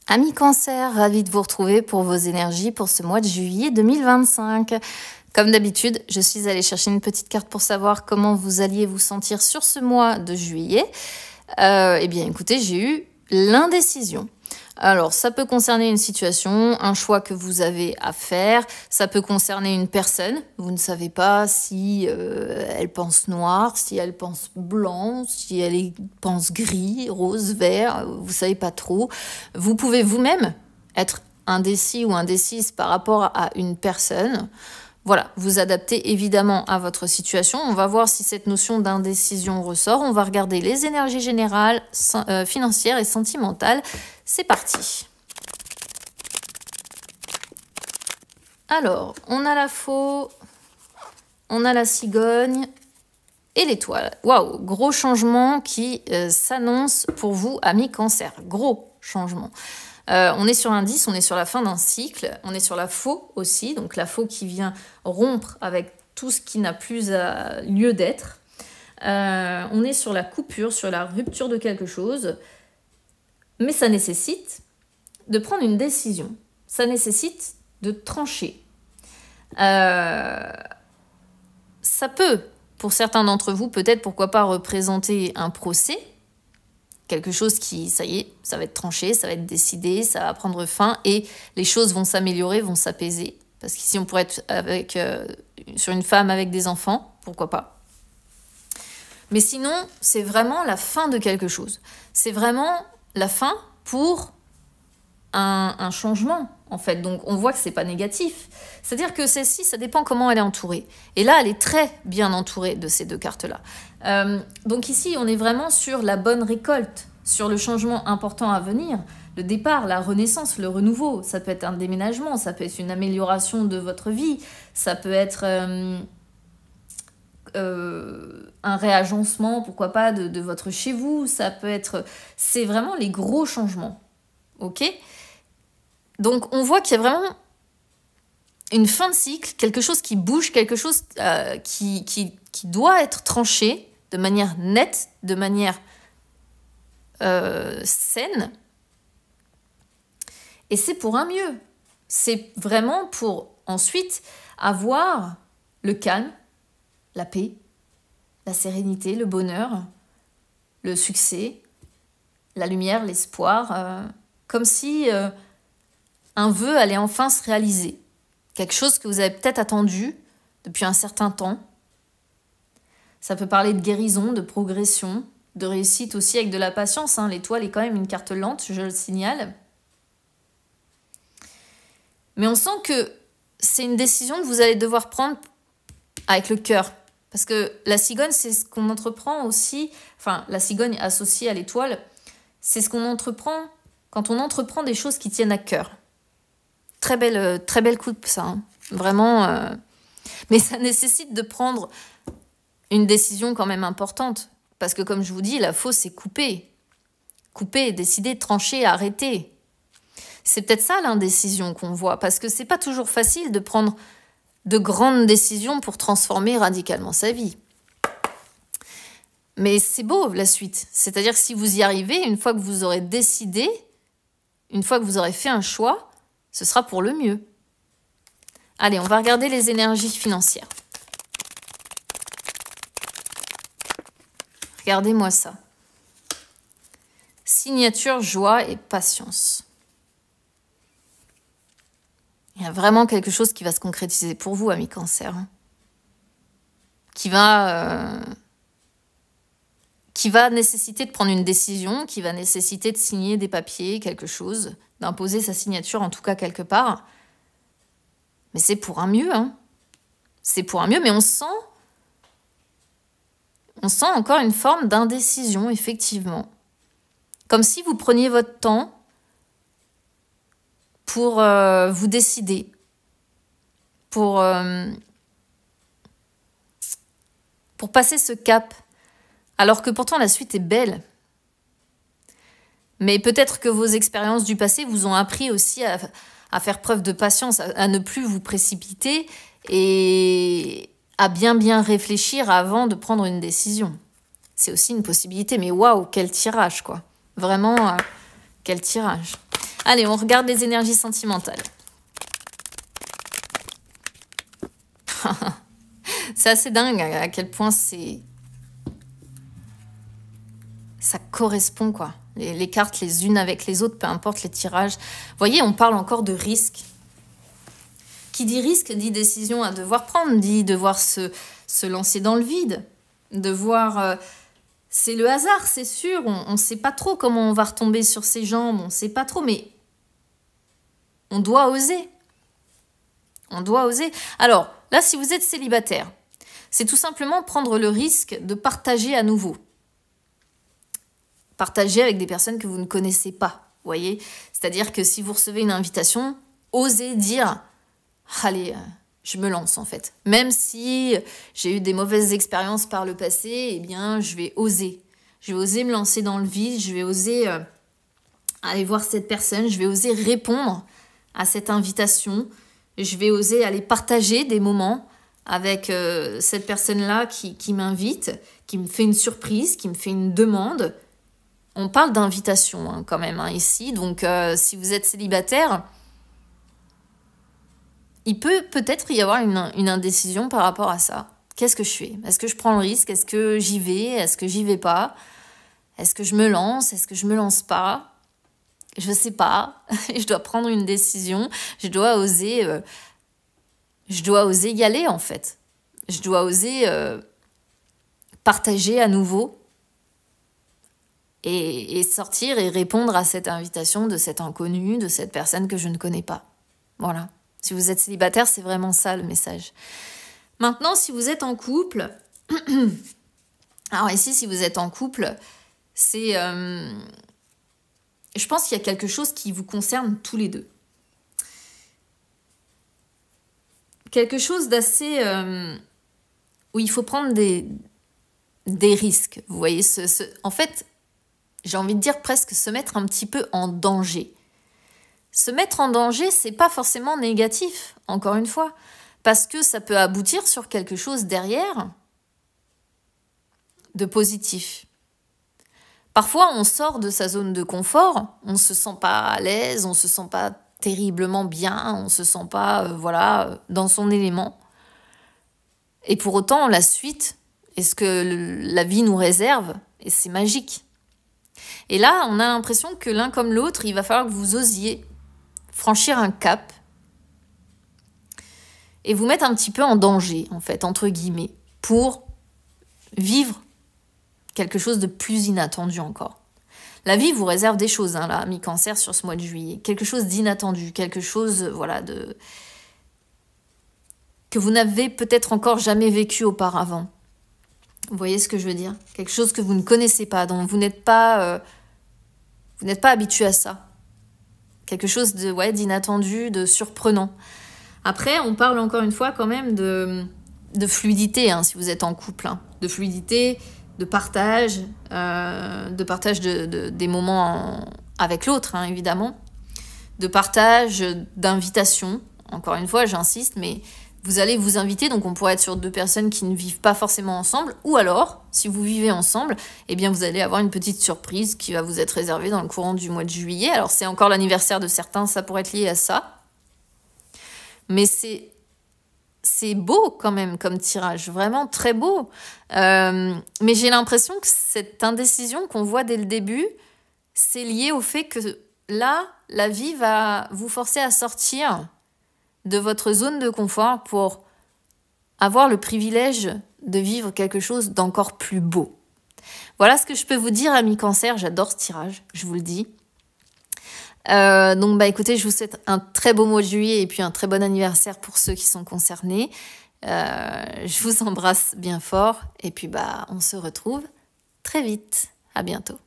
Amis Cancer, ravi de vous retrouver pour vos énergies pour ce mois de juillet 2025. Comme d'habitude, je suis allée chercher une petite carte pour savoir comment vous alliez vous sentir sur ce mois de juillet. Eh bien, écoutez, j'ai eu l'indécision. Alors, ça peut concerner une situation, un choix que vous avez à faire. Ça peut concerner une personne. Vous ne savez pas si elle pense noir, si elle pense blanc, si elle pense gris, rose, vert. Vous savez pas trop. Vous pouvez vous-même être indécis ou indécise par rapport à une personne. Voilà, vous adaptez évidemment à votre situation. On va voir si cette notion d'indécision ressort. On va regarder les énergies générales, financières et sentimentales. C'est parti. Alors, on a la faux, on a la cigogne et l'étoile. Waouh, gros changement qui s'annonce pour vous, amis Cancer. Gros changement. On est sur un 10, on est sur la fin d'un cycle, on est sur la faux aussi, donc la faux qui vient rompre avec tout ce qui n'a plus lieu d'être. On est sur la coupure, sur la rupture de quelque chose, mais ça nécessite de prendre une décision, ça nécessite de trancher. Ça peut, pour certains d'entre vous, peut-être pourquoi pas représenter un procès, quelque chose qui, ça y est, ça va être tranché, ça va être décidé, ça va prendre fin et les choses vont s'améliorer, vont s'apaiser. Parce qu'ici, on pourrait être sur une femme avec des enfants, pourquoi pas. Mais sinon, c'est vraiment la fin de quelque chose. C'est vraiment la fin pour un changement, en fait. Donc, on voit que c'est pas négatif. C'est-à-dire que celle-ci, ça dépend comment elle est entourée. Et là, elle est très bien entourée de ces deux cartes-là. Donc ici, on est vraiment sur la bonne récolte, sur le changement important à venir, le départ, la renaissance, le renouveau. Ça peut être un déménagement, ça peut être une amélioration de votre vie, ça peut être un réagencement, pourquoi pas, de votre chez vous. Ça peut être... C'est vraiment les gros changements. Ok ? Donc, on voit qu'il y a vraiment une fin de cycle, quelque chose qui bouge, quelque chose qui doit être tranché de manière nette, de manière saine. Et c'est pour un mieux. C'est vraiment pour ensuite avoir le calme, la paix, la sérénité, le bonheur, le succès, la lumière, l'espoir. Comme si un vœu allait enfin se réaliser. Quelque chose que vous avez peut-être attendu depuis un certain temps. Ça peut parler de guérison, de progression, de réussite aussi avec de la patience. L'étoile est quand même une carte lente, je le signale. Mais on sent que c'est une décision que vous allez devoir prendre avec le cœur. Parce que la cigogne, c'est ce qu'on entreprend aussi. Enfin, la cigogne associée à l'étoile, c'est ce qu'on entreprend quand on entreprend des choses qui tiennent à cœur. Très belle coupe, ça. Vraiment. Mais ça nécessite de prendre une décision quand même importante. Parce que comme je vous dis, la fausse, c'est couper. Couper, décider, trancher, arrêter. C'est peut-être ça l'indécision qu'on voit. Parce que c'est pas toujours facile de prendre de grandes décisions pour transformer radicalement sa vie. Mais c'est beau, la suite. C'est-à-dire que si vous y arrivez, une fois que vous aurez décidé, une fois que vous aurez fait un choix, ce sera pour le mieux. Allez, on va regarder les énergies financières. Regardez-moi ça. Signature, joie et patience. Il y a vraiment quelque chose qui va se concrétiser pour vous, amis Cancer. Qui va nécessiter de prendre une décision, qui va nécessiter de signer des papiers, quelque chose, d'imposer sa signature en tout cas quelque part. Mais c'est pour un mieux. C'est pour un mieux, mais on sent encore une forme d'indécision, effectivement. Comme si vous preniez votre temps pour vous décider, pour passer ce cap, alors que pourtant la suite est belle. Mais peut-être que vos expériences du passé vous ont appris aussi à faire preuve de patience, à ne plus vous précipiter et à bien réfléchir avant de prendre une décision. C'est aussi une possibilité, mais waouh, quel tirage, quoi. Vraiment, quel tirage. Allez, on regarde les énergies sentimentales. C'est assez dingue à quel point ça correspond, quoi. Les cartes les unes avec les autres, peu importe les tirages. Vous voyez, on parle encore de risque. Qui dit risque, dit décision à devoir prendre, dit devoir se lancer dans le vide, devoir... c'est le hasard, c'est sûr, on ne sait pas trop comment on va retomber sur ses jambes, on ne sait pas trop, mais on doit oser. On doit oser. Alors, là, si vous êtes célibataire, c'est tout simplement prendre le risque de partager à nouveau. Partager avec des personnes que vous ne connaissez pas, vous voyez. C'est-à-dire que si vous recevez une invitation, osez dire « Allez, je me lance en fait. Même si j'ai eu des mauvaises expériences par le passé, eh bien, je vais oser. Je vais oser me lancer dans le vide, je vais oser aller voir cette personne, je vais oser répondre à cette invitation, je vais oser aller partager des moments avec cette personne-là qui m'invite, qui me fait une surprise, qui me fait une demande. » On parle d'invitation hein, quand même hein, ici, donc si vous êtes célibataire, il peut peut-être y avoir une indécision par rapport à ça. Qu'est-ce que je fais? Est-ce que je prends le risque? Est-ce que j'y vais? Est-ce que j'y vais pas? Est-ce que je me lance? Est-ce que je me lance pas? Je sais pas. Je dois prendre une décision. Je dois oser y aller en fait. Je dois oser partager à nouveau et sortir et répondre à cette invitation de cet inconnu, de cette personne que je ne connais pas. Voilà. Si vous êtes célibataire, c'est vraiment ça le message. Maintenant, si vous êtes en couple, alors ici, si vous êtes en couple, c'est, je pense qu'il y a quelque chose qui vous concerne tous les deux. Quelque chose d'assez, où il faut prendre des risques. Vous voyez, en fait, j'ai envie de dire presque se mettre un petit peu en danger. Se mettre en danger, c'est pas forcément négatif, encore une fois, parce que ça peut aboutir sur quelque chose derrière de positif. Parfois, on sort de sa zone de confort, on se sent pas à l'aise, on se sent pas terriblement bien, on se sent pas, voilà, dans son élément. Et pour autant, la suite, est ce que la vie nous réserve, et c'est magique. Et là, on a l'impression que l'un comme l'autre, il va falloir que vous osiez franchir un cap et vous mettre un petit peu en danger, en fait, entre guillemets, pour vivre quelque chose de plus inattendu encore. La vie vous réserve des choses, hein, là, mi-cancer sur ce mois de juillet. Quelque chose d'inattendu, quelque chose, voilà, que vous n'avez peut-être encore jamais vécu auparavant. Vous voyez ce que je veux dire? Quelque chose que vous ne connaissez pas, dont vous n'êtes pas habitué à ça. Quelque chose d'inattendu, de surprenant. Après, on parle encore une fois quand même de fluidité, hein, si vous êtes en couple. Hein. De fluidité, de partage des moments avec l'autre, hein, évidemment. De partage, d'invitation. Encore une fois, j'insiste, mais vous allez vous inviter, donc on pourrait être sur deux personnes qui ne vivent pas forcément ensemble, ou alors, si vous vivez ensemble, eh bien vous allez avoir une petite surprise qui va vous être réservée dans le courant du mois de juillet. Alors c'est encore l'anniversaire de certains, ça pourrait être lié à ça. Mais c'est beau quand même comme tirage, vraiment très beau. Mais j'ai l'impression que cette indécision qu'on voit dès le début, c'est lié au fait que là, la vie va vous forcer à sortir de votre zone de confort pour avoir le privilège de vivre quelque chose d'encore plus beau. Voilà ce que je peux vous dire, amis cancer. J'adore ce tirage, je vous le dis. Donc, écoutez, je vous souhaite un très beau mois de juillet et puis un très bon anniversaire pour ceux qui sont concernés. Je vous embrasse bien fort et puis on se retrouve très vite. À bientôt.